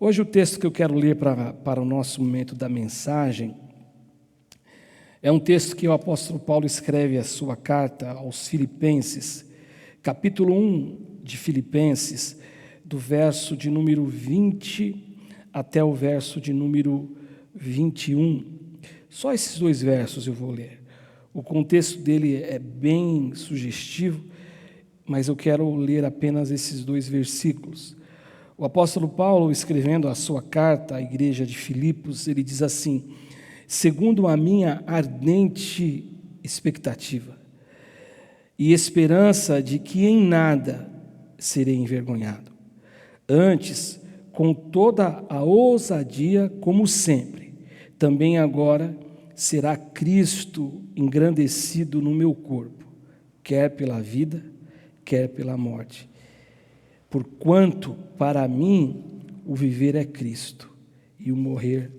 Hoje o texto que eu quero ler para o nosso momento da mensagem é um texto que o apóstolo Paulo escreve a sua carta aos Filipenses, capítulo 1 de Filipenses, do verso de número 20 até o verso de número 21. Só esses dois versos eu vou ler. O contexto dele é bem sugestivo, mas eu quero ler apenas esses dois versículos. O apóstolo Paulo, escrevendo a sua carta à igreja de Filipos, ele diz assim: segundo a minha ardente expectativa e esperança de que em nada serei envergonhado, antes, com toda a ousadia, como sempre, também agora será Cristo engrandecido no meu corpo, quer pela vida, quer pela morte. Porquanto, para mim, o viver é Cristo e o morrer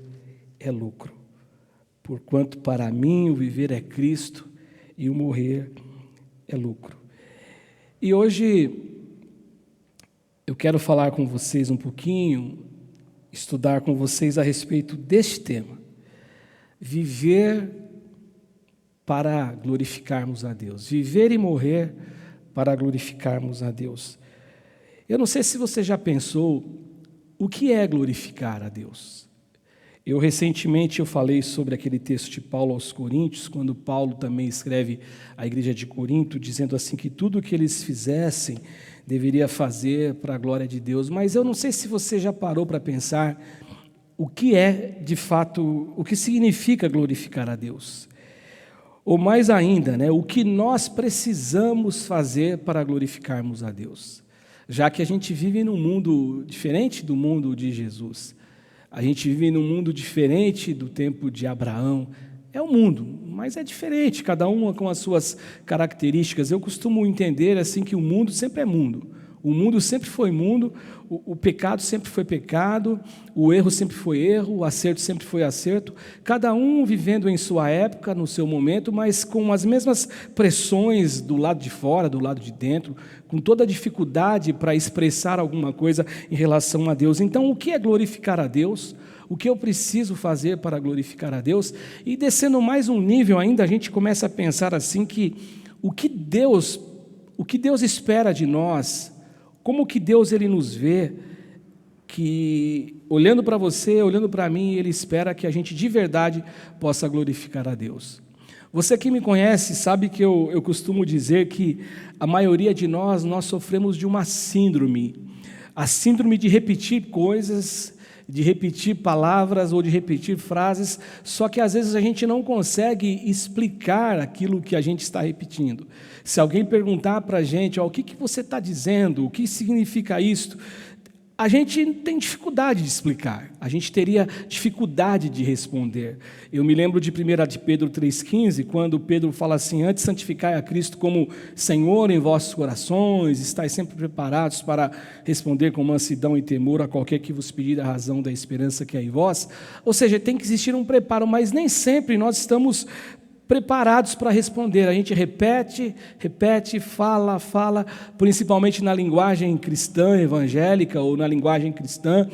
é lucro. Porquanto, para mim, o viver é Cristo e o morrer é lucro. E hoje eu quero falar com vocês um pouquinho, estudar com vocês a respeito deste tema. Viver para glorificarmos a Deus. Viver e morrer para glorificarmos a Deus. Eu não sei se você já pensou o que é glorificar a Deus. Recentemente eu falei sobre aquele texto de Paulo aos Coríntios, quando Paulo também escreve à igreja de Corinto, dizendo assim que tudo o que eles fizessem deveria fazer para a glória de Deus. Mas eu não sei se você já parou para pensar o que é, de fato, o que significa glorificar a Deus. Ou mais ainda, o que nós precisamos fazer para glorificarmos a Deus. Já que a gente vive num mundo diferente do mundo de Jesus. A gente vive num mundo diferente do tempo de Abraão. É um mundo, mas é diferente, cada uma com as suas características. Eu costumo entender assim que o mundo sempre é mundo. O mundo sempre foi mundo, o pecado sempre foi pecado, o erro sempre foi erro, o acerto sempre foi acerto, cada um vivendo em sua época, no seu momento, mas com as mesmas pressões do lado de fora, do lado de dentro, com toda a dificuldade para expressar alguma coisa em relação a Deus. Então, o que é glorificar a Deus? O que eu preciso fazer para glorificar a Deus? E descendo mais um nível ainda, a gente começa a pensar assim que o que Deus espera de nós, como que Deus ele nos vê, que olhando para você, olhando para mim, Ele espera que a gente de verdade possa glorificar a Deus. Você que me conhece sabe que eu costumo dizer que a maioria de nós sofremos de uma síndrome, a síndrome de repetir coisas, de repetir palavras ou de repetir frases, só que às vezes a gente não consegue explicar aquilo que a gente está repetindo. Se alguém perguntar para a gente, o que você está dizendo, o que significa isto, a gente tem dificuldade de explicar, a gente teria dificuldade de responder. Eu me lembro de 1 de Pedro 3,15, quando Pedro fala assim: antes santificai a Cristo como Senhor em vossos corações, estáis sempre preparados para responder com mansidão e temor a qualquer que vos pedir a razão da esperança que é em vós. Ou seja, tem que existir um preparo, mas nem sempre nós estamos preparados para responder. A gente repete, fala, principalmente na linguagem cristã, evangélica, ou na linguagem cristã,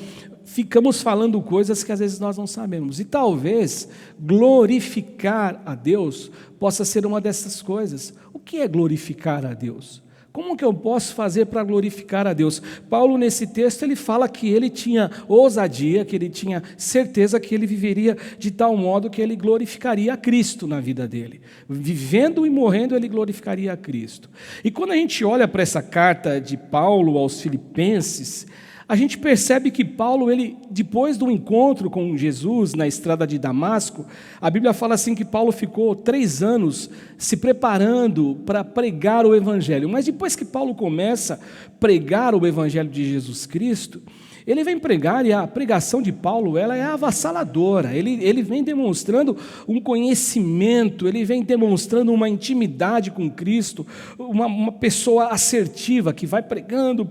ficamos falando coisas que às vezes nós não sabemos. E talvez glorificar a Deus possa ser uma dessas coisas. O que é glorificar a Deus? Como que eu posso fazer para glorificar a Deus? Paulo, nesse texto, ele fala que ele tinha ousadia, que ele tinha certeza que ele viveria de tal modo que ele glorificaria a Cristo na vida dele. Vivendo e morrendo, ele glorificaria a Cristo. E quando a gente olha para essa carta de Paulo aos Filipenses, a gente percebe que Paulo, depois do encontro com Jesus na estrada de Damasco, a Bíblia fala assim que Paulo ficou 3 anos se preparando para pregar o Evangelho. Mas depois que Paulo começa a pregar o Evangelho de Jesus Cristo, ele vem pregar, e a pregação de Paulo ela é avassaladora. Ele vem demonstrando um conhecimento, ele vem demonstrando uma intimidade com Cristo, uma pessoa assertiva que vai pregando,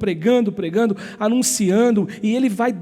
anunciando, e ele vai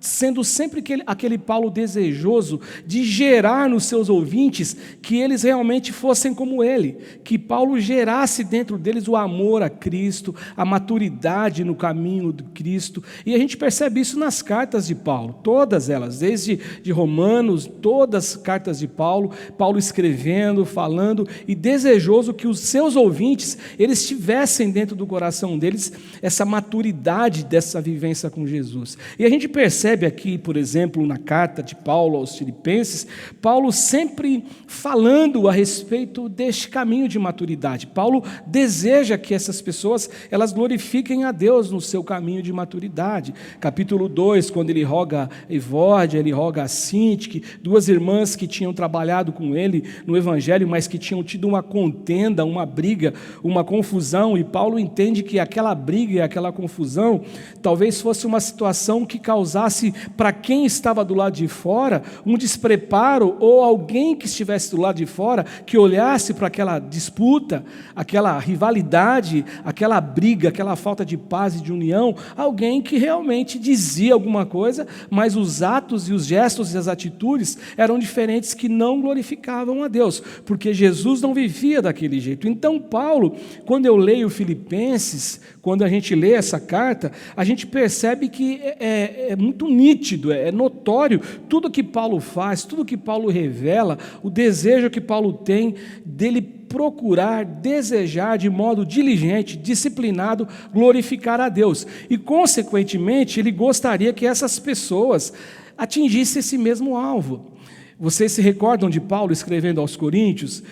sendo sempre aquele Paulo desejoso de gerar nos seus ouvintes que eles realmente fossem como ele, que Paulo gerasse dentro deles o amor a Cristo, a maturidade no caminho de Cristo. E a gente percebe isso nas cartas de Paulo, todas elas, desde de Romanos, todas as cartas de Paulo, Paulo escrevendo, falando e desejoso que os seus ouvintes, eles tivessem dentro do coração deles essa maturidade dessa vivência com Jesus. E a gente percebe aqui, por exemplo, na carta de Paulo aos Filipenses, Paulo sempre falando a respeito deste caminho de maturidade. Paulo deseja que essas pessoas, elas glorifiquem a Deus no seu caminho de maturidade. Capítulo 2, quando ele roga a Evódia, ele roga a Sintique, duas irmãs que tinham trabalhado com ele no Evangelho, mas que tinham tido uma contenda, uma briga, uma confusão, e Paulo entende que aquela briga e aquela confusão talvez fosse uma situação que causasse para quem estava do lado de fora um despreparo, ou alguém que estivesse do lado de fora que olhasse para aquela disputa, aquela rivalidade, aquela briga, aquela falta de paz e de união, alguém que realmente dizia alguma coisa, mas os atos e os gestos e as atitudes eram diferentes, que não glorificavam a Deus, porque Jesus não vivia daquele jeito. Então Paulo, quando eu leio Filipenses, quando a gente lê essa carta, a gente percebe que é muito nítido, é notório tudo que Paulo faz, tudo que Paulo revela, o desejo que Paulo tem dele procurar, desejar de modo diligente, disciplinado, glorificar a Deus. E, consequentemente, ele gostaria que essas pessoas atingissem esse mesmo alvo. Vocês se recordam de Paulo escrevendo aos Coríntios?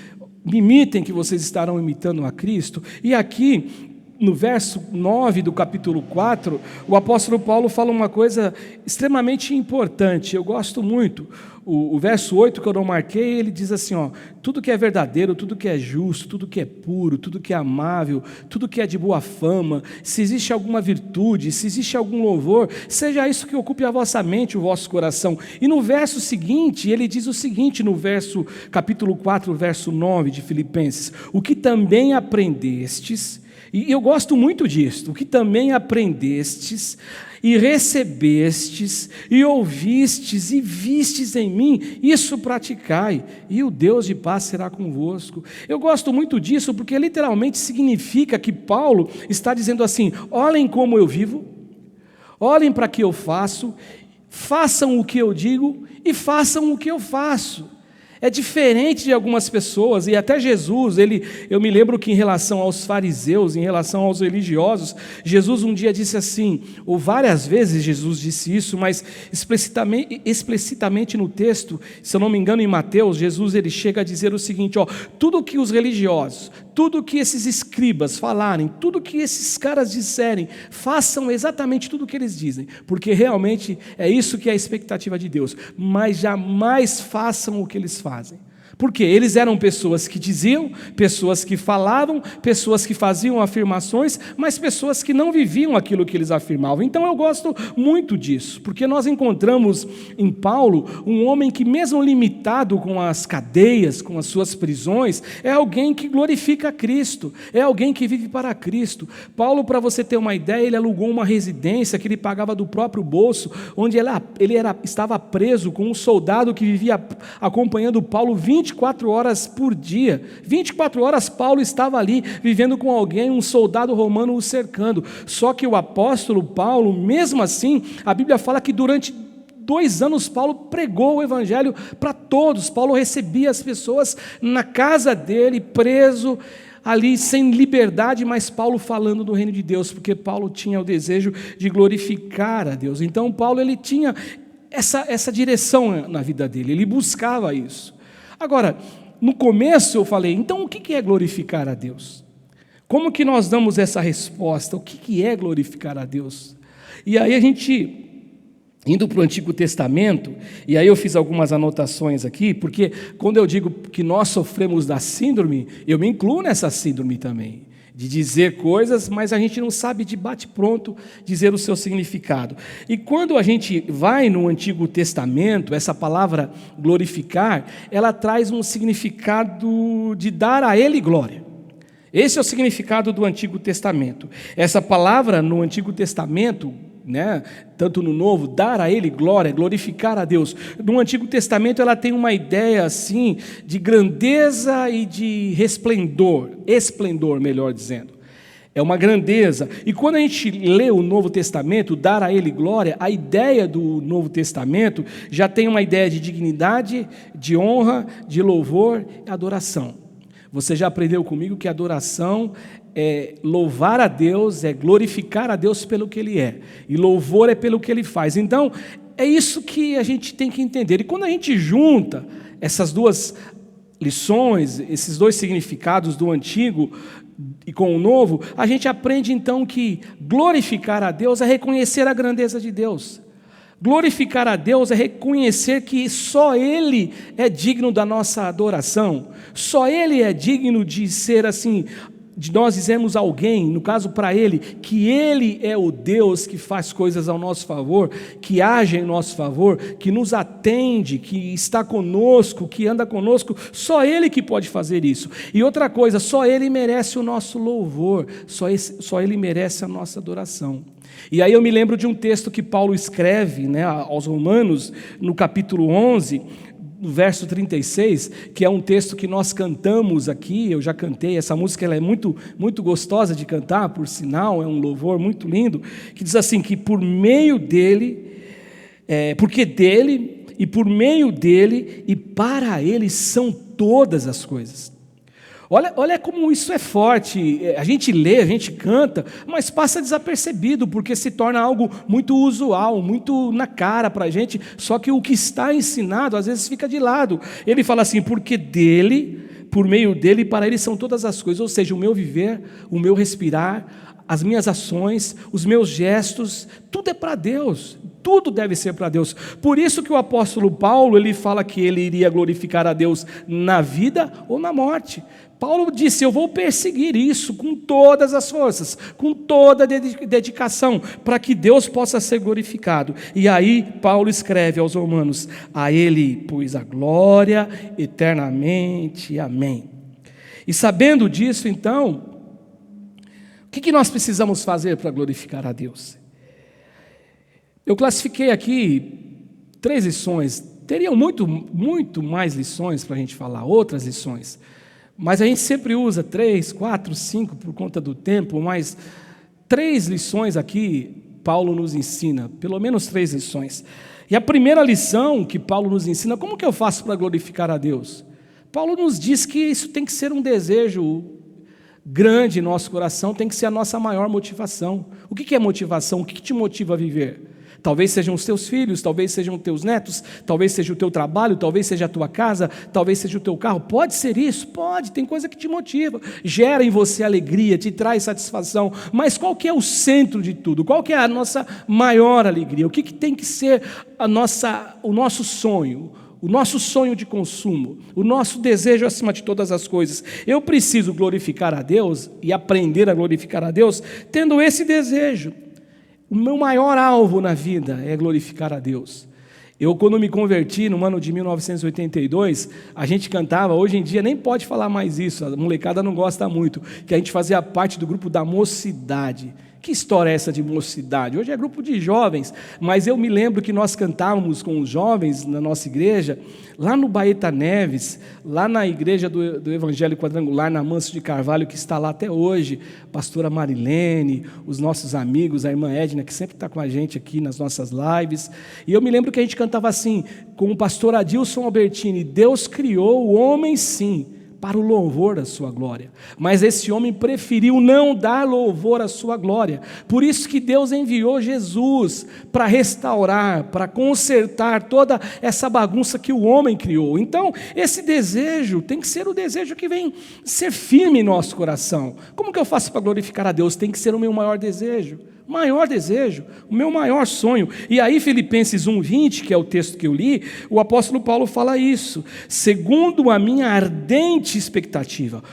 Me imitem que vocês estarão imitando a Cristo. E aqui, no verso 9 do capítulo 4, o apóstolo Paulo fala uma coisa extremamente importante, eu gosto muito. O verso 8 que eu não marquei, ele diz assim, tudo que é verdadeiro, tudo que é justo, tudo que é puro, tudo que é amável, tudo que é de boa fama, se existe alguma virtude, se existe algum louvor, seja isso que ocupe a vossa mente, o vosso coração. E no verso seguinte, ele diz o seguinte, no capítulo 4, verso 9 de Filipenses: o que também aprendestes, e eu gosto muito disso, o que também aprendestes e recebestes e ouvistes e vistes em mim, isso praticai, e o Deus de paz será convosco. Eu gosto muito disso porque literalmente significa que Paulo está dizendo assim: olhem como eu vivo, olhem para o que eu faço, façam o que eu digo e façam o que eu faço. É diferente de algumas pessoas, e até Jesus, eu me lembro que em relação aos fariseus, em relação aos religiosos, Jesus um dia disse assim, ou várias vezes Jesus disse isso, mas explicitamente no texto, se eu não me engano em Mateus, Jesus ele chega a dizer o seguinte, tudo que os religiosos, tudo que esses escribas falarem, tudo que esses caras disserem, façam exatamente tudo o que eles dizem, porque realmente é isso que é a expectativa de Deus, mas jamais façam o que eles fazem. Porque eles eram pessoas que diziam, pessoas que falavam, pessoas que faziam afirmações, mas pessoas que não viviam aquilo que eles afirmavam. Então eu gosto muito disso, porque nós encontramos em Paulo um homem que, mesmo limitado com as cadeias, com as suas prisões, é alguém que glorifica a Cristo, é alguém que vive para Cristo. Paulo, para você ter uma ideia, ele alugou uma residência que ele pagava do próprio bolso, onde estava preso com um soldado que vivia acompanhando Paulo 24 horas por dia. 24 horas Paulo estava ali vivendo com alguém, um soldado romano o cercando. Só que o apóstolo Paulo, mesmo assim, a Bíblia fala que durante 2 anos Paulo pregou o evangelho para todos. Paulo recebia as pessoas na casa dele, preso ali sem liberdade, mas Paulo falando do reino de Deus, porque Paulo tinha o desejo de glorificar a Deus. Então Paulo ele tinha essa direção na vida dele, ele buscava isso. Agora, no começo eu falei, então o que é glorificar a Deus? Como que nós damos essa resposta? O que é glorificar a Deus? E aí a gente, indo para o Antigo Testamento, e aí eu fiz algumas anotações aqui, porque quando eu digo que nós sofremos da síndrome, eu me incluo nessa síndrome também, de dizer coisas, mas a gente não sabe de bate-pronto dizer o seu significado. E quando a gente vai no Antigo Testamento, essa palavra glorificar, ela traz um significado de dar a Ele glória. Esse é o significado do Antigo Testamento. Essa palavra no Antigo Testamento, né? Tanto no Novo, dar a Ele glória, glorificar a Deus. No Antigo Testamento ela tem uma ideia assim de grandeza e de esplendor, melhor dizendo. É uma grandeza. E quando a gente lê o Novo Testamento, dar a Ele glória, a ideia do Novo Testamento já tem uma ideia de dignidade, de honra, de louvor e adoração. Você já aprendeu comigo que adoração é louvar a Deus, é glorificar a Deus pelo que Ele é. E louvor é pelo que Ele faz. Então, é isso que a gente tem que entender. E quando a gente junta essas duas lições, esses dois significados do Antigo e com o Novo, a gente aprende então que glorificar a Deus é reconhecer a grandeza de Deus. Glorificar a Deus é reconhecer que só Ele é digno da nossa adoração, só Ele é digno de ser assim, de nós dizermos a alguém, no caso para Ele, que Ele é o Deus que faz coisas ao nosso favor, que age em nosso favor, que nos atende, que está conosco, que anda conosco, só Ele que pode fazer isso. E outra coisa, só Ele merece o nosso louvor, só Ele merece a nossa adoração. E aí eu me lembro de um texto que Paulo escreve, né, aos Romanos, no capítulo 11, no verso 36, que é um texto que nós cantamos aqui, eu já cantei, essa música ela é muito, muito gostosa de cantar, por sinal, é um louvor muito lindo, que diz assim, que por meio dele, porque dele, e por meio dele, e para ele são todas as coisas. Olha como isso é forte, a gente lê, a gente canta, mas passa desapercebido, porque se torna algo muito usual, muito na cara para a gente, só que o que está ensinado às vezes fica de lado. Ele fala assim, porque dele, por meio dele, para ele são todas as coisas, ou seja, o meu viver, o meu respirar, as minhas ações, os meus gestos, tudo é para Deus, tudo deve ser para Deus. Por isso que o apóstolo Paulo, ele fala que ele iria glorificar a Deus na vida ou na morte. Paulo disse, eu vou perseguir isso com todas as forças, com toda a dedicação, para que Deus possa ser glorificado. E aí Paulo escreve aos Romanos, a Ele pois a glória eternamente, amém. E sabendo disso então, o que nós precisamos fazer para glorificar a Deus? Eu classifiquei aqui 3 lições, teriam muito mais lições para a gente falar, outras lições, mas a gente sempre usa 3, 4, 5 por conta do tempo, mas 3 lições aqui Paulo nos ensina, pelo menos 3 lições. E a primeira lição que Paulo nos ensina, como que eu faço para glorificar a Deus? Paulo nos diz que isso tem que ser um desejo grande em nosso coração, tem que ser a nossa maior motivação. O que é motivação? O que te motiva a viver? Talvez sejam os teus filhos, talvez sejam os teus netos, talvez seja o teu trabalho, talvez seja a tua casa, talvez seja o teu carro. Pode ser isso? Pode, tem coisa que te motiva, gera em você alegria, te traz satisfação, mas qual que é o centro de tudo? Qual que é a nossa maior alegria? O que tem que ser o nosso sonho? O nosso sonho de consumo, o nosso desejo acima de todas as coisas. Eu preciso glorificar a Deus e aprender a glorificar a Deus tendo esse desejo. O meu maior alvo na vida é glorificar a Deus. Eu, quando me converti, no ano de 1982, a gente cantava, hoje em dia nem pode falar mais isso, a molecada não gosta muito, que a gente fazia parte do grupo da mocidade. Que história é essa de mocidade? Hoje é grupo de jovens, mas eu me lembro que nós cantávamos com os jovens na nossa igreja, lá no Baeta Neves, lá na igreja do Evangelho Quadrangular, na Manso de Carvalho, que está lá até hoje, pastora Marilene, os nossos amigos, a irmã Edna, que sempre está com a gente aqui nas nossas lives, e eu me lembro que a gente cantava assim, com o pastor Adilson Albertini, Deus criou o homem sim, para o louvor da sua glória, mas esse homem preferiu não dar louvor à sua glória, por isso que Deus enviou Jesus para restaurar, para consertar toda essa bagunça que o homem criou. Então esse desejo tem que ser o desejo que vem ser firme em nosso coração. Como que eu faço para glorificar a Deus? Tem que ser o meu maior desejo, o meu maior sonho. E aí Filipenses 1:20, que é o texto que eu li, o apóstolo Paulo fala isso, segundo a minha ardente expectativa.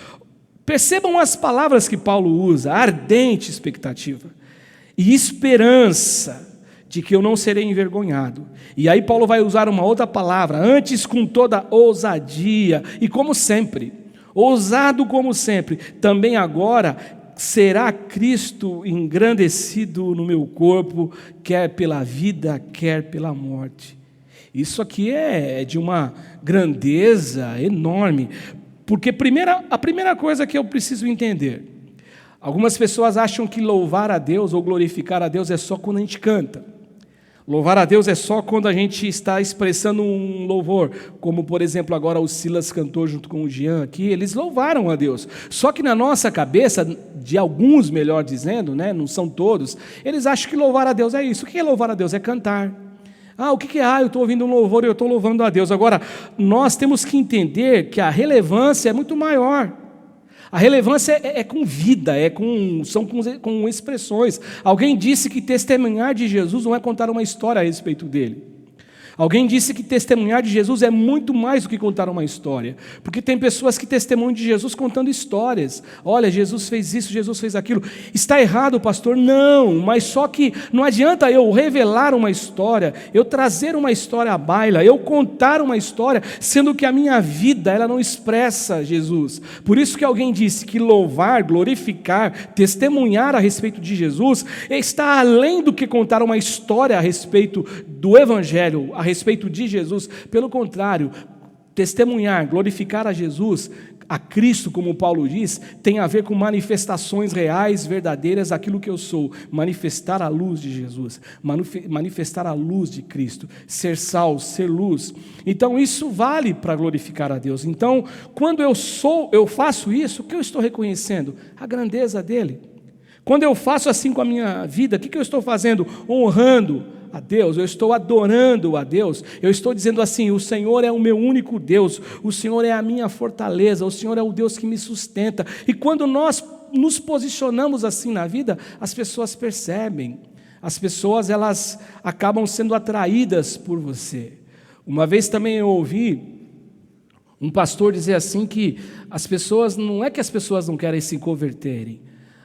Percebam as palavras que Paulo usa, ardente expectativa e esperança de que eu não serei envergonhado. E aí Paulo vai usar uma outra palavra, antes com toda ousadia, e como sempre, ousado como sempre, também agora será Cristo engrandecido no meu corpo, quer pela vida, quer pela morte. Isso aqui é de uma grandeza enorme, porque a primeira coisa que eu preciso entender, algumas pessoas acham que louvar a Deus ou glorificar a Deus é só quando a gente canta. Louvar a Deus é só quando a gente está expressando um louvor, como por exemplo agora o Silas cantou junto com o Jean aqui, eles louvaram a Deus. Só que na nossa cabeça, de alguns melhor dizendo, né, não são todos, eles acham que louvar a Deus é isso. O que é louvar a Deus? É cantar. O que é? Eu estou ouvindo um louvor e eu estou louvando a Deus. Agora, nós temos que entender que a relevância é muito maior. A relevância é com vida, são com expressões. Alguém disse que testemunhar de Jesus não é contar uma história a respeito dele. Alguém disse que testemunhar de Jesus é muito mais do que contar uma história, porque tem pessoas que testemunham de Jesus contando histórias. Olha, Jesus fez isso, Jesus fez aquilo. Está errado, pastor? Não, mas só que não adianta eu revelar uma história, eu trazer uma história à baila, eu contar uma história, sendo que a minha vida ela não expressa Jesus. Por isso que alguém disse que louvar, glorificar, testemunhar a respeito de Jesus está além do que contar uma história a respeito do Evangelho, a respeito de Jesus. Pelo contrário, testemunhar, glorificar a Jesus, a Cristo, como Paulo diz, tem a ver com manifestações reais, verdadeiras, aquilo que eu sou, manifestar a luz de Jesus, manifestar a luz de Cristo, ser sal, ser luz. Então isso vale para glorificar a Deus. Então, quando eu faço isso, o que eu estou reconhecendo? A grandeza dele. Quando eu faço assim com a minha vida, o que eu estou fazendo? Honrando a Deus, eu estou adorando a Deus, eu estou dizendo assim: o Senhor é o meu único Deus, o Senhor é a minha fortaleza, o Senhor é o Deus que me sustenta. E quando nós nos posicionamos assim na vida, as pessoas percebem, as pessoas elas acabam sendo atraídas por você. Uma vez também eu ouvi um pastor dizer assim que as pessoas, não é que as pessoas não querem se converterem,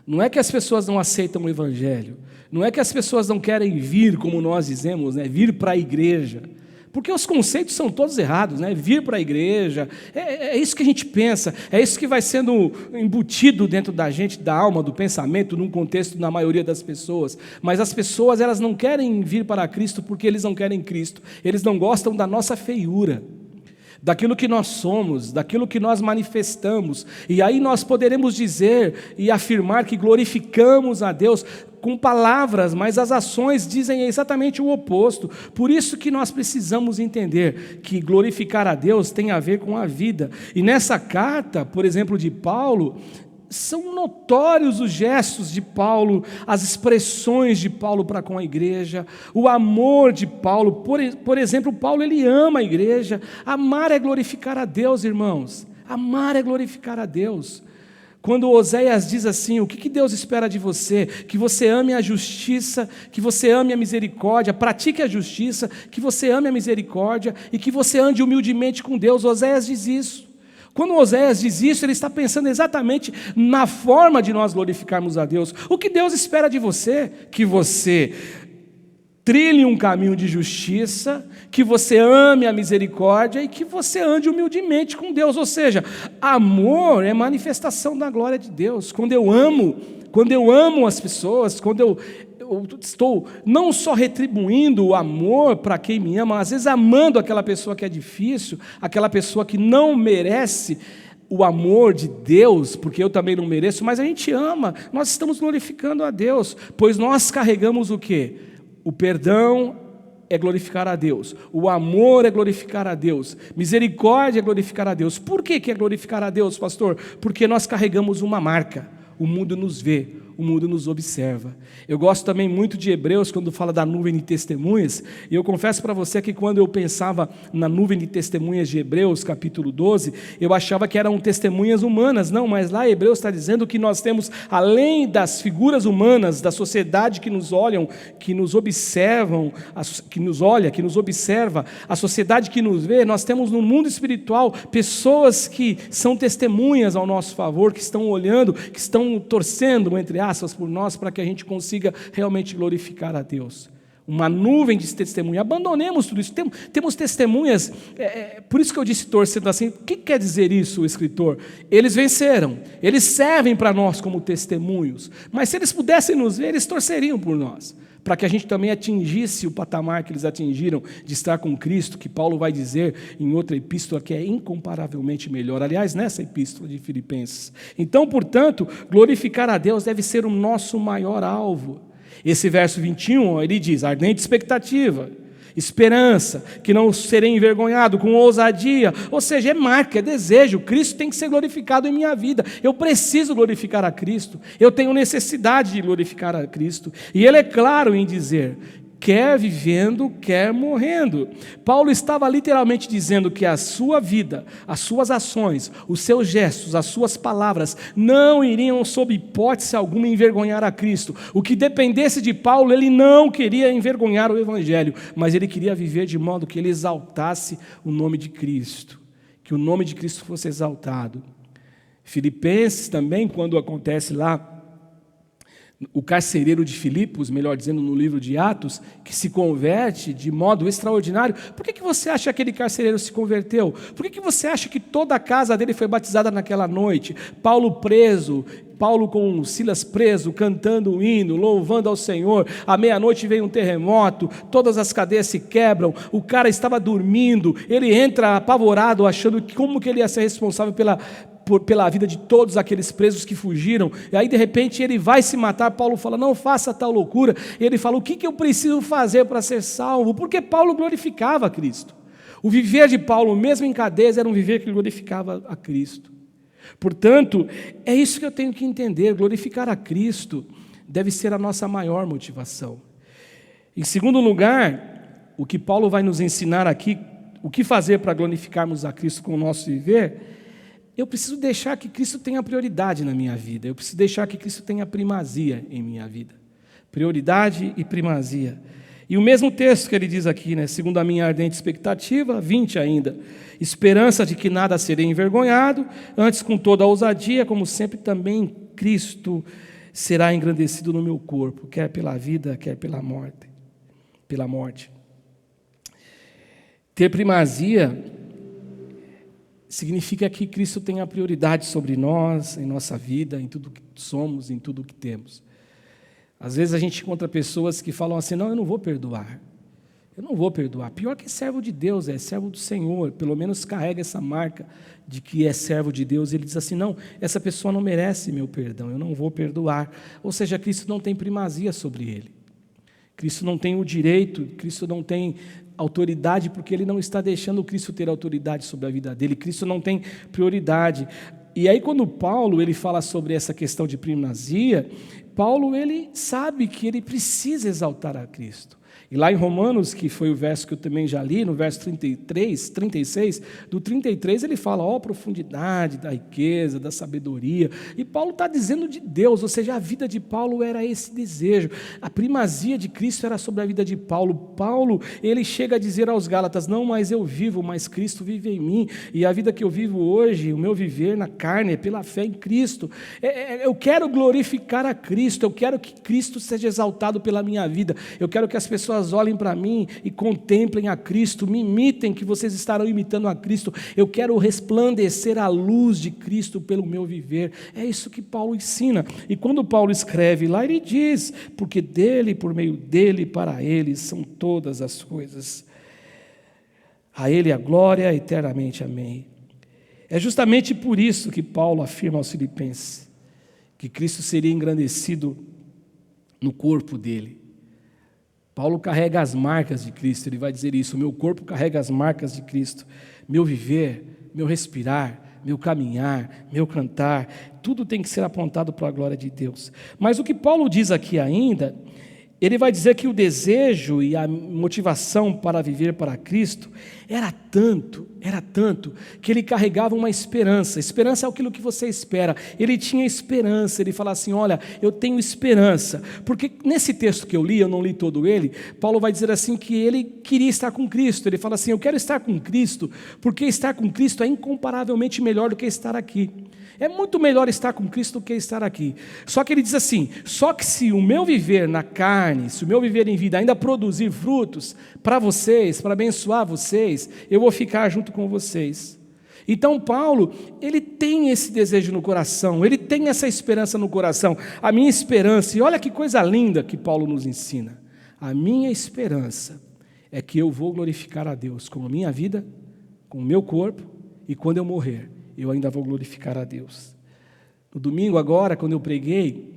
não é que as pessoas não aceitam o Evangelho, não é que as pessoas não querem vir, como nós dizemos, né, vir para a igreja, porque os conceitos são todos errados, né? Vir para a igreja, é isso que a gente pensa, é isso que vai sendo embutido dentro da gente, da alma, do pensamento, num contexto na maioria das pessoas. Mas as pessoas elas não querem vir para Cristo porque eles não querem Cristo, eles não gostam da nossa feiura, daquilo que nós somos, daquilo que nós manifestamos, e aí nós poderemos dizer e afirmar que glorificamos a Deus com palavras, mas as ações dizem exatamente o oposto. Por isso que nós precisamos entender que glorificar a Deus tem a ver com a vida. E nessa carta, por exemplo, de Paulo, são notórios os gestos de Paulo, as expressões de Paulo para com a igreja, o amor de Paulo. Por exemplo, Paulo ele ama a igreja. Amar é glorificar a Deus, irmãos. Amar é glorificar a Deus. Quando Oséias diz assim: o que Deus espera de você? Que você ame a justiça, que você ame a misericórdia, pratique a justiça, que você ame a misericórdia e que você ande humildemente com Deus. Oséias diz isso. Quando Oséias diz isso, ele está pensando exatamente na forma de nós glorificarmos a Deus. O que Deus espera de você? Que você trilhe um caminho de justiça, que você ame a misericórdia e que você ande humildemente com Deus. Ou seja, amor é manifestação da glória de Deus. Quando eu amo as pessoas, quando eu estou não só retribuindo o amor para quem me ama, às vezes amando aquela pessoa que é difícil, aquela pessoa que não merece o amor de Deus, porque eu também não mereço, mas a gente ama, nós estamos glorificando a Deus, pois nós carregamos o quê? O perdão é glorificar a Deus, o amor é glorificar a Deus, misericórdia é glorificar a Deus. Por que é glorificar a Deus, pastor? Porque nós carregamos uma marca, o mundo nos vê, o mundo nos observa. Eu gosto também muito de Hebreus, quando fala da nuvem de testemunhas, e eu confesso para você que quando eu pensava na nuvem de testemunhas de Hebreus, capítulo 12, eu achava que eram testemunhas humanas. Não, mas lá Hebreus está dizendo que nós temos, além das figuras humanas, da sociedade que nos olham, que nos observam, que nos olha, que nos observa, a sociedade que nos vê, nós temos no mundo espiritual pessoas que são testemunhas ao nosso favor, que estão olhando, que estão torcendo, entre aspas, por nós, para que a gente consiga realmente glorificar a Deus. uma nuvem de testemunha. Abandonemos tudo isso. Temos testemunhas, por isso que eu disse torcendo assim. O que quer dizer isso, o escritor? Eles venceram, eles servem para nós como testemunhos, mas se eles pudessem nos ver, eles torceriam por nós, para que a gente também atingisse o patamar que eles atingiram de estar com Cristo, que Paulo vai dizer em outra epístola que é incomparavelmente melhor. Aliás, nessa epístola de Filipenses. Então, portanto, glorificar a Deus deve ser o nosso maior alvo. Esse verso 21, ele diz, ardente expectativa, esperança, que não serei envergonhado, com ousadia, ou seja, é marca, é desejo. Cristo tem que ser glorificado em minha vida, eu preciso glorificar a Cristo, eu tenho necessidade de glorificar a Cristo, e ele é claro em dizer, quer vivendo, quer morrendo. Paulo estava literalmente dizendo que a sua vida, as suas ações, os seus gestos, as suas palavras não iriam sob hipótese alguma envergonhar a Cristo. O que dependesse de Paulo, ele não queria envergonhar o Evangelho, mas ele queria viver de modo que ele exaltasse o nome de Cristo, que o nome de Cristo fosse exaltado. Filipenses também, quando acontece lá, o carcereiro de Filipos, melhor dizendo, no livro de Atos, que se converte de modo extraordinário. Por que você acha que aquele carcereiro se converteu? Por que você acha que toda a casa dele foi batizada naquela noite? Paulo preso, Paulo com Silas preso, cantando um hino, louvando ao Senhor. À meia-noite veio um terremoto, todas as cadeias se quebram, o cara estava dormindo, ele entra apavorado, achando que como que ele ia ser responsável pela vida de todos aqueles presos que fugiram, e aí de repente ele vai se matar. Paulo fala, não faça tal loucura, e ele fala, o que eu preciso fazer para ser salvo? Porque Paulo glorificava a Cristo. O viver de Paulo, mesmo em cadeias, era um viver que glorificava a Cristo. Portanto, é isso que eu tenho que entender, glorificar a Cristo deve ser a nossa maior motivação. Em segundo lugar, o que Paulo vai nos ensinar aqui, o que fazer para glorificarmos a Cristo com o nosso viver. Eu preciso deixar que Cristo tenha prioridade na minha vida. Eu preciso deixar que Cristo tenha primazia em minha vida. Prioridade e primazia. E o mesmo texto que ele diz aqui, segundo a minha ardente expectativa, 20 ainda. Esperança de que nada serei envergonhado, antes com toda a ousadia, como sempre também Cristo será engrandecido no meu corpo, quer pela vida, quer pela morte. Ter primazia significa que Cristo tem a prioridade sobre nós, em nossa vida, em tudo que somos, em tudo que temos. Às vezes a gente encontra pessoas que falam assim, não, eu não vou perdoar. Pior que é servo de Deus, é servo do Senhor, pelo menos carrega essa marca de que é servo de Deus. Ele diz assim, não, essa pessoa não merece meu perdão, eu não vou perdoar. Ou seja, Cristo não tem primazia sobre ele. Cristo não tem o direito, Cristo não tem autoridade, porque ele não está deixando Cristo ter autoridade sobre a vida dele. Cristo não tem prioridade. E aí quando Paulo ele fala sobre essa questão de primazia, Paulo ele sabe que ele precisa exaltar a Cristo. E lá em Romanos, que foi o verso que eu também já li, no verso 36, do 33 ele fala, profundidade da riqueza, da sabedoria, e Paulo está dizendo de Deus, ou seja, a vida de Paulo era esse desejo, a primazia de Cristo era sobre a vida de Paulo. Paulo, ele chega a dizer aos Gálatas, não mais eu vivo, mas Cristo vive em mim, e a vida que eu vivo hoje, o meu viver na carne, é pela fé em Cristo. Eu quero glorificar a Cristo, eu quero que Cristo seja exaltado pela minha vida, eu quero que as pessoas olhem para mim e contemplem a Cristo, me imitem, que vocês estarão imitando a Cristo. Eu quero resplandecer a luz de Cristo pelo meu viver. É isso que Paulo ensina. E quando Paulo escreve lá, ele diz, porque dele, por meio dele, para ele são todas as coisas. A ele a glória eternamente. Amém. É justamente por isso que Paulo afirma aos Filipenses que Cristo seria engrandecido no corpo dele. Paulo carrega as marcas de Cristo, ele vai dizer isso, o meu corpo carrega as marcas de Cristo, meu viver, meu respirar, meu caminhar, meu cantar, tudo tem que ser apontado para a glória de Deus. Mas o que Paulo diz aqui ainda, ele vai dizer que o desejo e a motivação para viver para Cristo era tanto, que ele carregava uma esperança. Esperança é aquilo que você espera. Ele tinha esperança, ele fala assim, olha, eu tenho esperança. Porque nesse texto que eu li, eu não li todo ele, Paulo vai dizer assim que ele queria estar com Cristo. Ele fala assim, eu quero estar com Cristo, porque estar com Cristo é incomparavelmente melhor do que estar aqui. É muito melhor estar com Cristo do que estar aqui. Só que ele diz assim, só que se o meu viver na carne, carne, se o meu viver em vida ainda produzir frutos para vocês, para abençoar vocês, eu vou ficar junto com vocês. Então Paulo, ele tem esse desejo no coração, ele tem essa esperança no coração, a minha esperança, e olha que coisa linda que Paulo nos ensina, a minha esperança é que eu vou glorificar a Deus com a minha vida, com o meu corpo, e quando eu morrer, eu ainda vou glorificar a Deus. No domingo agora, quando eu preguei,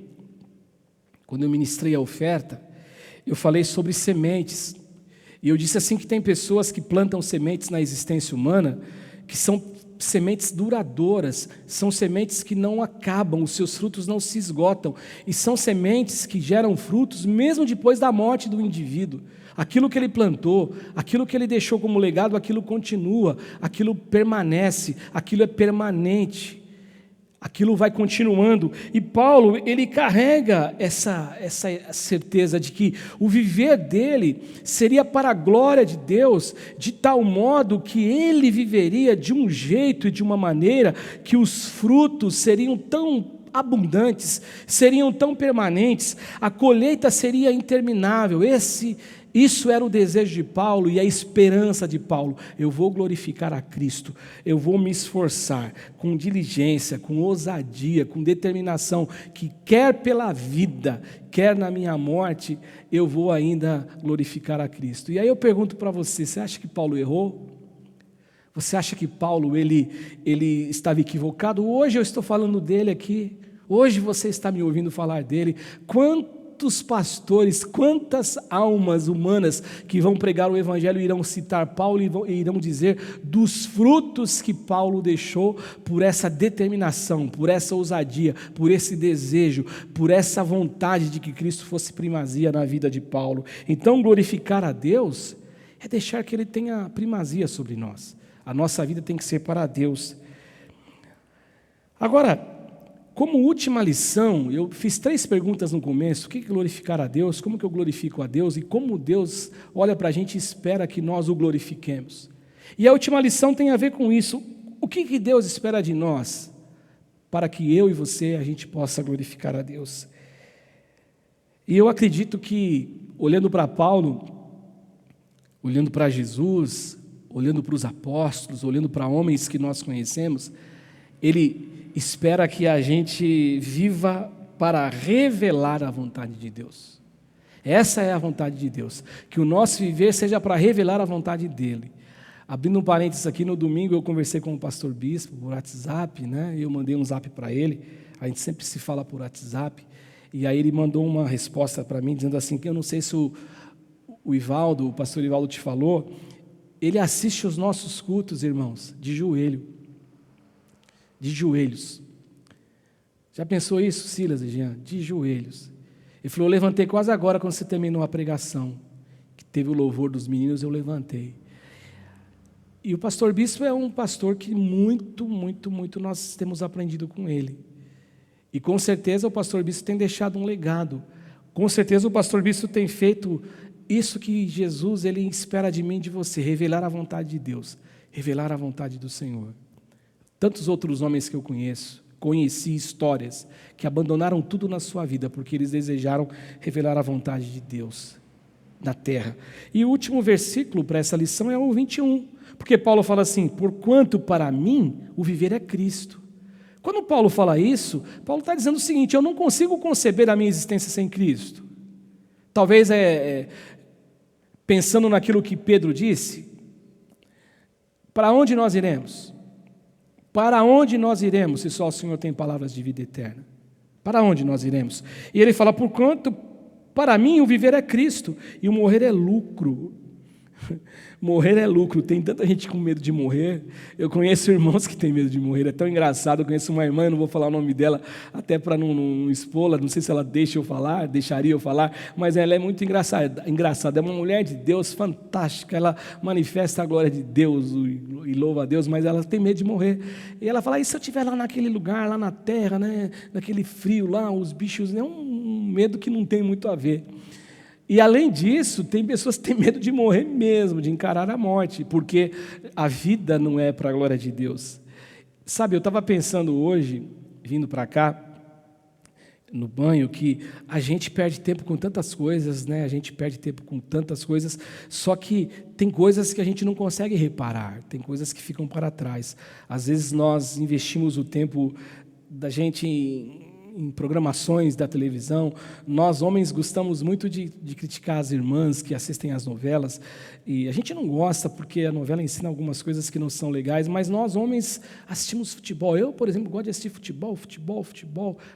quando eu ministrei a oferta, eu falei sobre sementes, e eu disse assim que tem pessoas que plantam sementes na existência humana, que são sementes duradouras, são sementes que não acabam, os seus frutos não se esgotam, e são sementes que geram frutos mesmo depois da morte do indivíduo. Aquilo que ele plantou, aquilo que ele deixou como legado, aquilo continua, aquilo permanece, aquilo é permanente, aquilo vai continuando. E Paulo, ele carrega essa certeza de que o viver dele seria para a glória de Deus, de tal modo que ele viveria de um jeito e de uma maneira que os frutos seriam tão abundantes, seriam tão permanentes, a colheita seria interminável. Isso era o desejo de Paulo e a esperança de Paulo. Eu vou glorificar a Cristo, eu vou me esforçar com diligência, com ousadia, com determinação, que quer pela vida, quer na minha morte, eu vou ainda glorificar a Cristo. E aí eu pergunto para você, você acha que Paulo errou? Você acha que Paulo ele estava equivocado? Hoje eu estou falando dele aqui, hoje você está me ouvindo falar dele. Quantos pastores, quantas almas humanas que vão pregar o Evangelho irão citar Paulo e irão dizer dos frutos que Paulo deixou por essa determinação, por essa ousadia, por esse desejo, por essa vontade de que Cristo fosse primazia na vida de Paulo. Então, glorificar a Deus é deixar que Ele tenha primazia sobre nós. A nossa vida tem que ser para Deus. Agora, como última lição, eu fiz 3 perguntas no começo: o que é glorificar a Deus, como que eu glorifico a Deus e como Deus olha para a gente e espera que nós o glorifiquemos. E a última lição tem a ver com isso: o que Deus espera de nós para que eu e você, a gente possa glorificar a Deus. E eu acredito que, olhando para Paulo, olhando para Jesus, olhando para os apóstolos, olhando para homens que nós conhecemos, ele espera que a gente viva para revelar a vontade de Deus. Essa é a vontade de Deus, que o nosso viver seja para revelar a vontade dEle. Abrindo um parênteses aqui, no domingo eu conversei com o pastor Bispo por WhatsApp, né? Eu mandei um zap para ele, a gente sempre se fala por WhatsApp, e aí ele mandou uma resposta para mim, dizendo assim, que eu não sei se o pastor Ivaldo te falou, ele assiste os nossos cultos, irmãos, de joelhos. Já pensou isso, Silas e Jean? De joelhos. Ele falou: eu levantei quase agora quando você terminou a pregação, que teve o louvor dos meninos, eu levantei. E o pastor Bispo é um pastor que muito nós temos aprendido com ele. E com certeza o pastor Bispo tem deixado um legado. Com certeza o pastor Bispo tem feito isso que Jesus ele espera de mim e de você, revelar a vontade de Deus, revelar a vontade do Senhor. Tantos outros homens que eu conheci histórias que abandonaram tudo na sua vida porque eles desejaram revelar a vontade de Deus na terra. E o último versículo para essa lição é o 21, porque Paulo fala assim: porquanto para mim o viver é Cristo. Quando Paulo fala isso, Paulo está dizendo o seguinte: eu não consigo conceber a minha existência sem Cristo. Talvez pensando naquilo que Pedro disse, para onde nós iremos? Para onde nós iremos se só o Senhor tem palavras de vida eterna? Para onde nós iremos? E ele fala: porquanto para mim o viver é Cristo e o morrer é lucro. Morrer é lucro. Tem tanta gente com medo de morrer. Eu conheço irmãos que têm medo de morrer. É tão engraçado. Eu conheço uma irmã, eu não vou falar o nome dela, até para não expô-la. Não sei se ela deixaria eu falar, mas ela é muito engraçada. É uma mulher de Deus fantástica. Ela manifesta a glória de Deus e louva a Deus, mas ela tem medo de morrer. E ela fala: e se eu estiver lá naquele lugar, lá na terra, né, naquele frio lá, os bichos, é um medo que não tem muito a ver. E além disso, tem pessoas que têm medo de morrer mesmo, de encarar a morte, porque a vida não é para a glória de Deus. Sabe, eu estava pensando hoje, vindo para cá, no banho, que a gente perde tempo com tantas coisas, né? A gente perde tempo com tantas coisas, só que tem coisas que a gente não consegue reparar, tem coisas que ficam para trás. Às vezes nós investimos o tempo da gente em programações da televisão. Nós, homens, gostamos muito de criticar as irmãs que assistem às novelas, e a gente não gosta porque a novela ensina algumas coisas que não são legais, mas nós, homens, assistimos futebol. Eu, por exemplo, gosto de assistir futebol,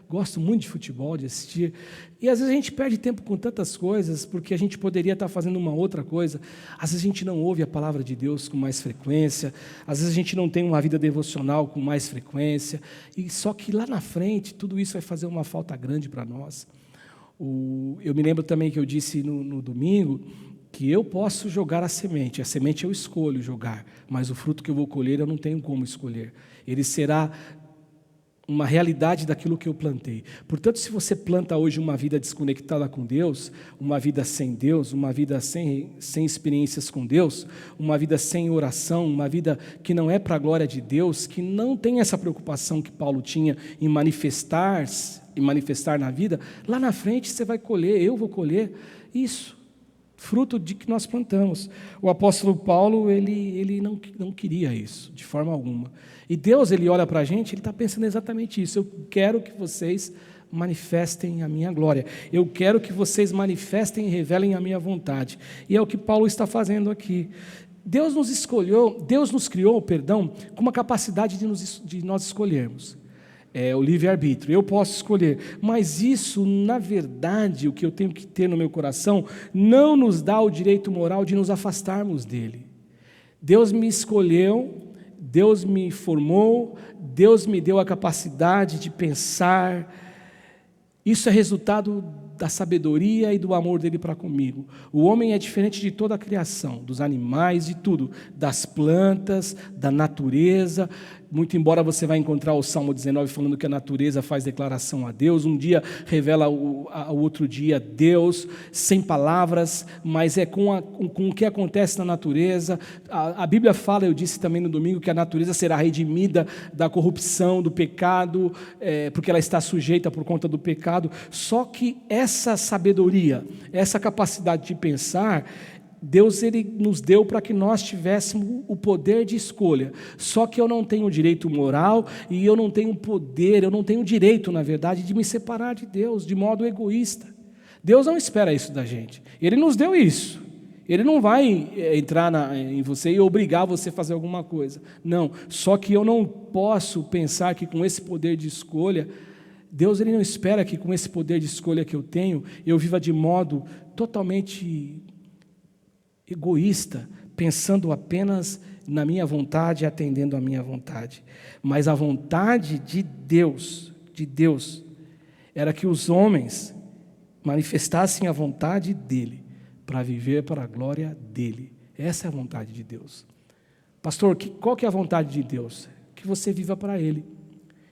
gosto muito de futebol, de assistir, e às vezes a gente perde tempo com tantas coisas, porque a gente poderia estar fazendo uma outra coisa. Às vezes a gente não ouve a palavra de Deus com mais frequência, às vezes a gente não tem uma vida devocional com mais frequência, e só que lá na frente, tudo isso vai fazer uma falta grande para nós. Eu me lembro também que eu disse no domingo que eu posso jogar a semente eu escolho jogar, mas o fruto que eu vou colher eu não tenho como escolher. Ele será uma realidade daquilo que eu plantei. Portanto, se você planta hoje uma vida desconectada com Deus, uma vida sem Deus, uma vida sem experiências com Deus, uma vida sem oração, uma vida que não é para a glória de Deus, que não tem essa preocupação que Paulo tinha em manifestar na vida, lá na frente você vai colher, eu vou colher isso, fruto de que nós plantamos. O apóstolo Paulo, ele não queria isso, de forma alguma. E Deus, ele olha para a gente, ele está pensando exatamente isso. Eu quero que vocês manifestem a minha glória. Eu quero que vocês manifestem e revelem a minha vontade. E é o que Paulo está fazendo aqui. Deus nos criou, com uma capacidade de nós escolhermos. É o livre-arbítrio, eu posso escolher, mas isso, na verdade, o que eu tenho que ter no meu coração, não nos dá o direito moral de nos afastarmos dele. Deus me escolheu, Deus me formou, Deus me deu a capacidade de pensar. Isso é resultado da sabedoria e do amor dele para comigo. O homem é diferente de toda a criação, dos animais, de tudo, das plantas, da natureza. Muito embora você vai encontrar o Salmo 19 falando que a natureza faz declaração a Deus, um dia revela ao outro dia Deus, sem palavras, mas é com o que acontece na natureza. A Bíblia fala, eu disse também no domingo, que a natureza será redimida da corrupção, do pecado, porque ela está sujeita por conta do pecado. Só que essa sabedoria, essa capacidade de pensar, Deus ele nos deu para que nós tivéssemos o poder de escolha. Só que eu não tenho direito moral e eu não tenho poder, eu não tenho direito, na verdade, de me separar de Deus de modo egoísta. Deus não espera isso da gente. Ele nos deu isso. Ele não vai entrar em você e obrigar você a fazer alguma coisa. Não. Só que eu não posso pensar que com esse poder de escolha, Deus ele não espera que com esse poder de escolha que eu tenho, eu viva de modo totalmente egoísta, pensando apenas na minha vontade, atendendo à minha vontade. Mas a vontade de Deus, era que os homens manifestassem a vontade dele, para viver para a glória dele. Essa é a vontade de Deus. Pastor, qual que é a vontade de Deus? Que você viva para ele,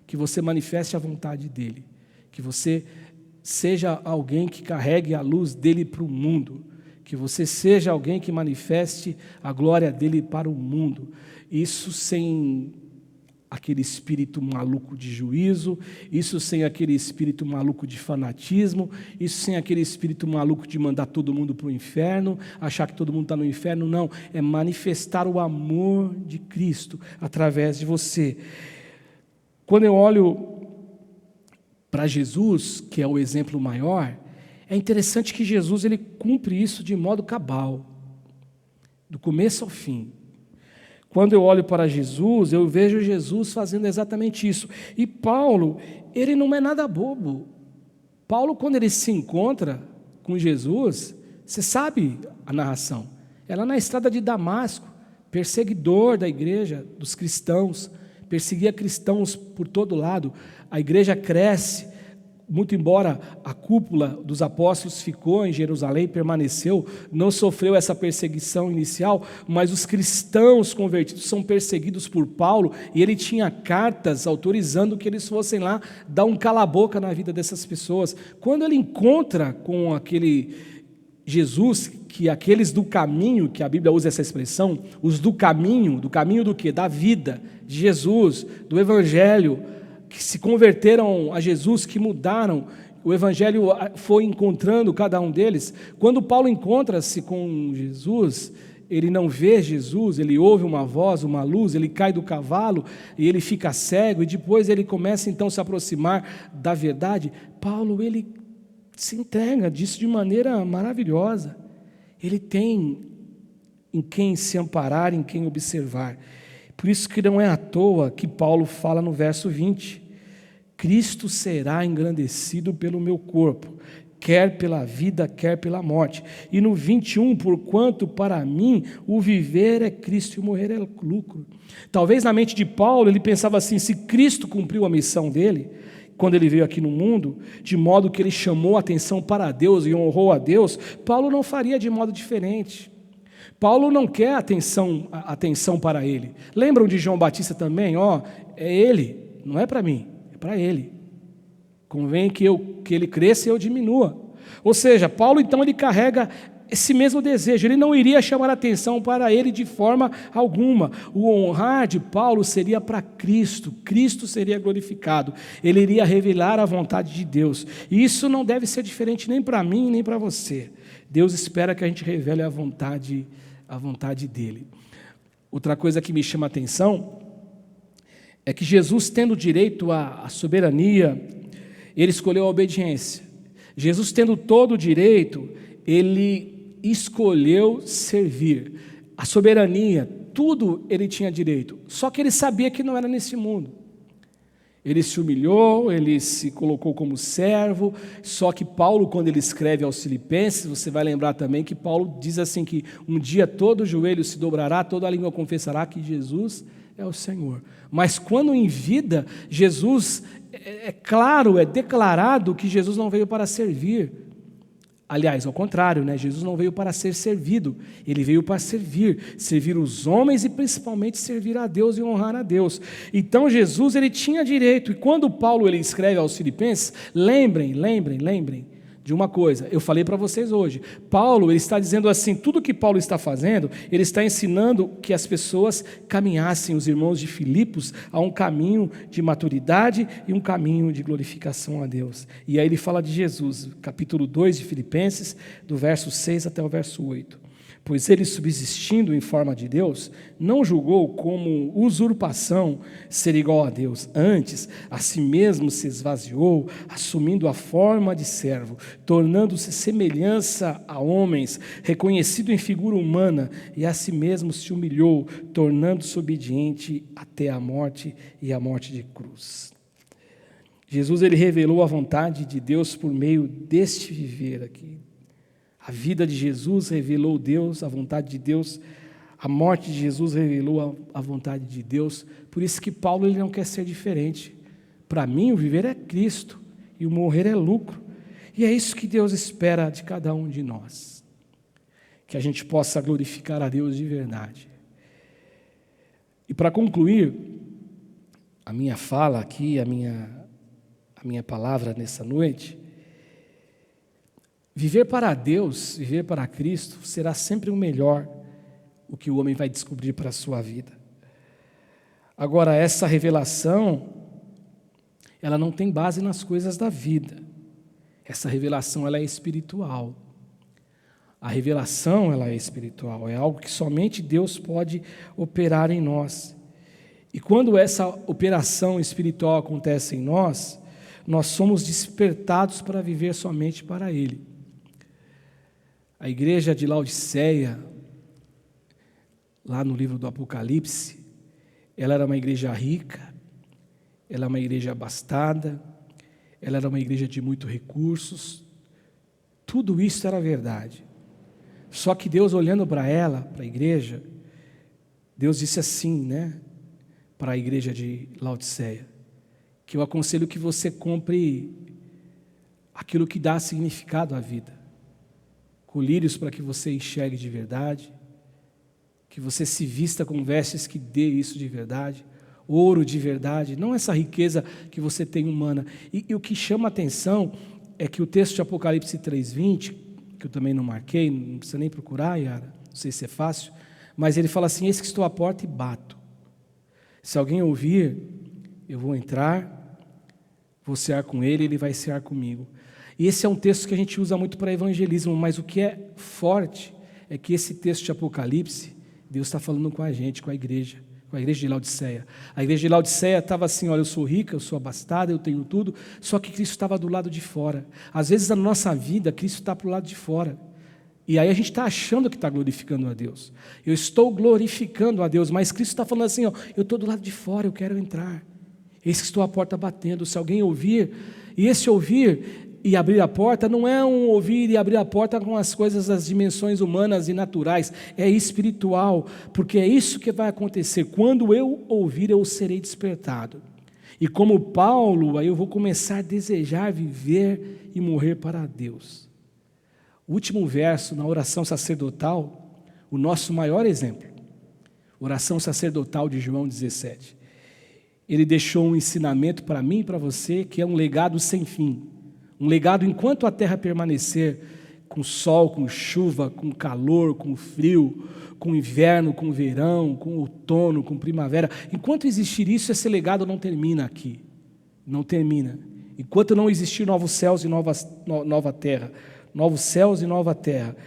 que você manifeste a vontade dele, que você seja alguém que carregue a luz dele para o mundo, que você seja alguém que manifeste a glória dele para o mundo. Isso sem aquele espírito maluco de juízo, isso sem aquele espírito maluco de fanatismo, isso sem aquele espírito maluco de mandar todo mundo para o inferno, achar que todo mundo está no inferno. Não, é manifestar o amor de Cristo através de você. Quando eu olho para Jesus, que é o exemplo maior, é interessante que Jesus ele cumpre isso de modo cabal, do começo ao fim. Quando eu olho para Jesus, eu vejo Jesus fazendo exatamente isso. E Paulo, ele não é nada bobo. Paulo, quando ele se encontra com Jesus, você sabe a narração, é lá na estrada de Damasco, perseguidor da igreja, dos cristãos, perseguia cristãos por todo lado. A igreja cresce, muito embora a cúpula dos apóstolos ficou em Jerusalém, permaneceu, não sofreu essa perseguição inicial, mas os cristãos convertidos são perseguidos por Paulo, e ele tinha cartas autorizando que eles fossem lá dar um cala-boca na vida dessas pessoas. Quando ele encontra com aquele Jesus, que aqueles do caminho, que a Bíblia usa essa expressão, os do caminho do quê? Da vida, de Jesus, do Evangelho, que se converteram a Jesus, que mudaram, o Evangelho foi encontrando cada um deles. Quando Paulo encontra-se com Jesus, ele não vê Jesus, ele ouve uma voz, uma luz, ele cai do cavalo e ele fica cego, e depois ele começa então a se aproximar da verdade. Paulo, ele se entrega disso de maneira maravilhosa. Ele tem em quem se amparar, em quem observar. Por isso que não é à toa que Paulo fala no verso 20: Cristo será engrandecido pelo meu corpo, quer pela vida, quer pela morte. E no 21, porquanto para mim o viver é Cristo e o morrer é lucro. Talvez na mente de Paulo ele pensava assim: se Cristo cumpriu a missão dele, quando ele veio aqui no mundo, de modo que ele chamou a atenção para Deus e honrou a Deus, Paulo não faria de modo diferente. Paulo não quer atenção para ele. Lembram de João Batista também? É ele, não é para mim, é para ele. Convém que ele cresça e eu diminua. Ou seja, Paulo então ele carrega esse mesmo desejo. Ele não iria chamar atenção para ele de forma alguma. O honrar de Paulo seria para Cristo. Cristo seria glorificado. Ele iria revelar a vontade de Deus. E isso não deve ser diferente nem para mim, nem para você. Deus espera que a gente revele a vontade dele. Outra coisa que me chama a atenção é que Jesus, tendo direito à soberania, ele escolheu a obediência. Jesus, tendo todo o direito, ele escolheu servir. A soberania, tudo ele tinha direito. Só que ele sabia que não era nesse mundo. Ele se humilhou, ele se colocou como servo. Só que Paulo, quando ele escreve aos Filipenses, você vai lembrar também que Paulo diz assim que um dia todo o joelho se dobrará, toda a língua confessará que Jesus é o Senhor. Mas quando em vida, Jesus, é claro, é declarado que Jesus não veio para servir. Aliás, ao contrário, Jesus não veio para ser servido, ele veio para servir os homens e principalmente servir a Deus e honrar a Deus. Então Jesus, ele tinha direito, e quando Paulo ele escreve aos Filipenses, lembrem de uma coisa, eu falei para vocês hoje, Paulo ele está dizendo assim, tudo que Paulo está fazendo, ele está ensinando que as pessoas caminhassem, os irmãos de Filipos, a um caminho de maturidade e um caminho de glorificação a Deus. E aí ele fala de Jesus, capítulo 2 de Filipenses, do verso 6 até o verso 8. Pois ele, subsistindo em forma de Deus, não julgou como usurpação ser igual a Deus. Antes, a si mesmo se esvaziou, assumindo a forma de servo, tornando-se semelhança a homens, reconhecido em figura humana, e a si mesmo se humilhou, tornando-se obediente até a morte e a morte de cruz. Jesus, ele revelou a vontade de Deus por meio deste viver aqui. A vida de Jesus revelou Deus, a vontade de Deus. A morte de Jesus revelou a vontade de Deus. Por isso que Paulo ele não quer ser diferente. Para mim, o viver é Cristo e o morrer é lucro. E é isso que Deus espera de cada um de nós. Que a gente possa glorificar a Deus de verdade. E para concluir a minha fala aqui, a minha palavra nessa noite, viver para Deus, viver para Cristo, será sempre o melhor, o que o homem vai descobrir para a sua vida. Agora, essa revelação, ela não tem base nas coisas da vida. Essa revelação, ela é espiritual. A revelação, ela é espiritual, é algo que somente Deus pode operar em nós. E quando essa operação espiritual acontece em nós, nós somos despertados para viver somente para Ele. A igreja de Laodiceia, lá no livro do Apocalipse, ela era uma igreja rica, ela era uma igreja abastada, ela era uma igreja de muitos recursos, tudo isso era verdade. Só que Deus, olhando para ela, para a igreja, Deus disse assim, para a igreja de Laodiceia, que eu aconselho que você compre aquilo que dá significado à vida. Colírios para que você enxergue de verdade, que você se vista com vestes que dê isso de verdade, ouro de verdade, não essa riqueza que você tem humana. E o que chama a atenção é que o texto de Apocalipse 3:20, que eu também não marquei, não precisa nem procurar, Yara, não sei se é fácil, mas ele fala assim: eis que estou à porta e bato. Se alguém ouvir, eu vou entrar, vou cear com ele, ele vai cear comigo. E esse é um texto que a gente usa muito para evangelismo, mas o que é forte é que esse texto de Apocalipse, Deus está falando com a gente, com a igreja de Laodiceia. A igreja de Laodiceia estava assim, olha, eu sou rica, eu sou abastada, eu tenho tudo, só que Cristo estava do lado de fora. Às vezes na nossa vida, Cristo está para o lado de fora. E aí a gente está achando que está glorificando a Deus. Eu estou glorificando a Deus, mas Cristo está falando assim, ó, eu estou do lado de fora, eu quero entrar. Eis que estou à porta batendo, se alguém ouvir, e esse ouvir e abrir a porta, não é um ouvir e abrir a porta com as coisas das dimensões humanas e naturais, é espiritual, porque é isso que vai acontecer, quando eu ouvir eu serei despertado, e como Paulo, aí eu vou começar a desejar viver e morrer para Deus. O último verso na oração sacerdotal, o nosso maior exemplo, oração sacerdotal de João 17, ele deixou um ensinamento para mim e para você, que é um legado sem fim. Um legado enquanto a terra permanecer, com sol, com chuva, com calor, com frio, com inverno, com verão, com outono, com primavera. Enquanto existir isso, esse legado não termina aqui. Não termina. Enquanto não existir novos céus e nova terra. Novos céus e nova terra.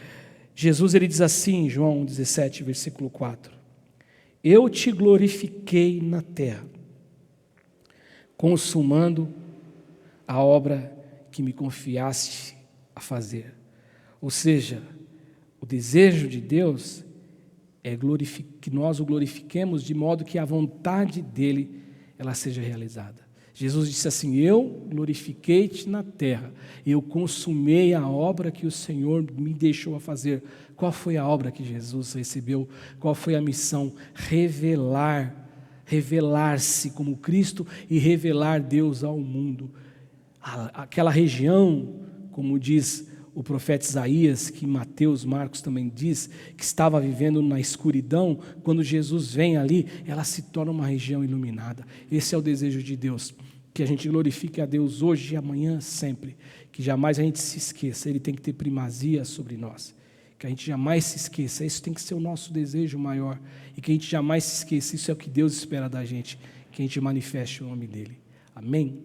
Jesus ele diz assim, João 17, versículo 4. Eu te glorifiquei na terra, consumando a obra que me confiaste a fazer. Ou seja, o desejo de Deus é que nós o glorifiquemos de modo que a vontade dEle ela seja realizada. Jesus disse assim, eu glorifiquei-te na terra, eu consumei a obra que o Senhor me deixou a fazer. Qual foi a obra que Jesus recebeu? Qual foi a missão? Revelar-se como Cristo e revelar Deus ao mundo. Aquela região, como diz o profeta Isaías, que Mateus, Marcos também diz, que estava vivendo na escuridão, quando Jesus vem ali, ela se torna uma região iluminada. Esse é o desejo de Deus, que a gente glorifique a Deus hoje e amanhã sempre, que jamais a gente se esqueça, Ele tem que ter primazia sobre nós, que a gente jamais se esqueça, isso tem que ser o nosso desejo maior, e que a gente jamais se esqueça, isso é o que Deus espera da gente, que a gente manifeste o nome dEle. Amém?